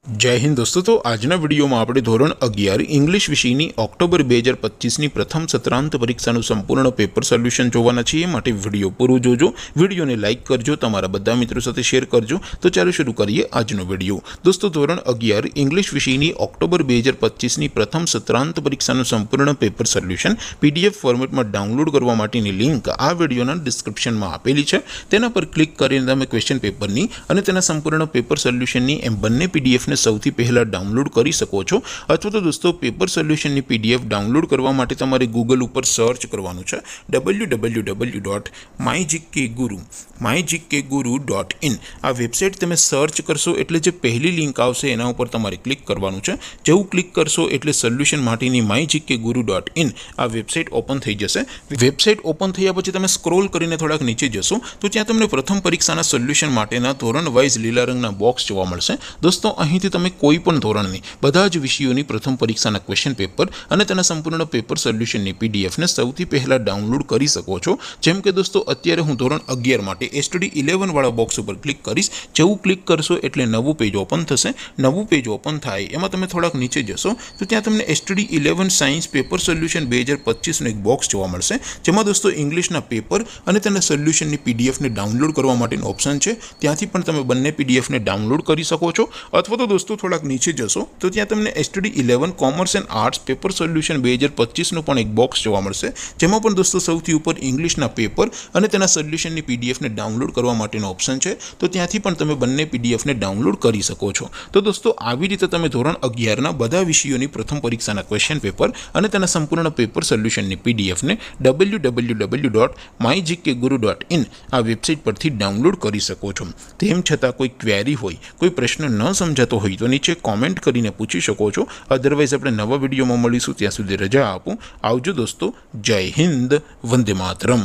जय हिंद दोस्तों। तो आजना विडियो में આપણે ધોરણ 11 इंग्लिश વિષયની ઓક્ટોબર 2025ની પ્રથમ સત્રાંત પરીક્ષાનું સંપૂર્ણ પેપર સોલ્યુશન જોવાના છીએ। માટે વિડિયો પૂરો જોજો, વિડિયોને લાઈક કરજો, તમારા બધા મિત્રો સાથે શેર કરજો। તો ચાલો શરૂ કરીએ આજનો વિડિયો। દોસ્તો ધોરણ 11 इंग्लिश વિષયની ઓક્ટોબર 2025ની પ્રથમ સત્રાંત પરીક્ષાનું સંપૂર્ણ પેપર સોલ્યુશન PDF ફોર્મેટમાં ડાઉનલોડ કરવા માટેની લિંક આ વિડિયોના ડિસ્ક્રિપ્શનમાં આપેલી છે। તેના પર ક્લિક કરીને તમે ક્વેશ્ચન પેપરની અને તેના સંપૂર્ણ પેપર સોલ્યુશનની એમ બંને PDF ને સૌથી પહેલા ડાઉનલોડ કરી શકો છો। અથવા તો દોસ્તો પેપર સોલ્યુશનની PDF ડાઉનલોડ કરવા માટે તમારે ગૂગલ ઉપર સર્ચ કરવાનું છે www.mygkguru.in। આ વેબસાઇટ તમે સર્ચ કરશો એટલે જે પહેલી લિંક આવશે એના ઉપર તમારે ક્લિક કરવાનું છે। જેવું ક્લિક કરશો એટલે સોલ્યુશન માટેની mygkguru.in આ વેબસાઇટ ઓપન થઈ જશે। વેબસાઇટ ઓપન થયા પછી તમે સ્ક્રોલ કરીને થોડાક નીચે જશો તો ત્યાં તમને પ્રથમ પરીક્ષાના સોલ્યુશન માટેના ધોરણ વાઇઝ લીલા રંગના બોક્સ જોવા મળશે। દોસ્તો અહીંથી તમે કોઈ પણ ધોરણની બધા જ વિષયોની પ્રથમ પરીક્ષાના ક્વેશ્ચન પેપર અને તેના સંપૂર્ણ પેપર સોલ્યુશનની PDF ને સૌથી પહેલા ડાઉનલોડ કરી શકો છો। જેમ કે દોસ્તો અત્યારે હું ધોરણ 11 માટે STD 11 વાળા બોક્સ ઉપર ક્લિક કરીશ। જેવું ક્લિક કરશો એટલે નવું પેજ ઓપન થશે। નવું પેજ ઓપન થાય એમાં તમે થોડાક નીચે જશો તો ત્યાં તમને STD 11 સાયન્સ પેપર સોલ્યુશન 2025 નું એક બોક્સ જોવા મળશે, જેમાં દોસ્તો ઇંગ્લિશના પેપર અને તેના સોલ્યુશનની PDF ને ડાઉનલોડ કરવા માટેનો ઓપ્શન છે। ત્યાંથી પણ તમે બંને PDF ને ડાઉનલોડ કરી શકો છો। અથવા તો દોસ્તો થોડાક નીચે જશો તો ત્યાં તમને STD 11 commerce and arts paper solution 2025 નું પણ એક બોક્સ જોવા મળશે, જેમાં પણ દોસ્તો સૌથી ઉપર ઇંગ્લિશના પેપર અને તેના સોલ્યુશનની PDF ને ડાઉનલોડ કરવા માટેનો ઓપ્શન છે। તો ત્યાંથી પણ તમે બંને PDF ને ડાઉનલોડ કરી શકો છો। તો દોસ્તો આવી રીતે તમે ધોરણ 11 ના બધા વિષયોની પ્રથમ પરીક્ષાના ક્વેશ્ચન પેપર અને તેના સંપૂર્ણ પેપર સોલ્યુશનની PDF ને www.mygkguru.in આ વેબસાઇટ પરથી ડાઉનલોડ કરી શકો છો। તેમ છતાં કોઈ ક્વેરી હોય, કોઈ પ્રશ્ન ન સમજાતો હોય તો નીચે કોમેન્ટ કરીને પૂછી શકો છો। અધરવાઇઝ આપણે નવા વિડીયોમાં મળીશું, ત્યાં સુધી રજા આપો। આવજો દોસ્તો। જય હિન્દ, વંદે માતરમ।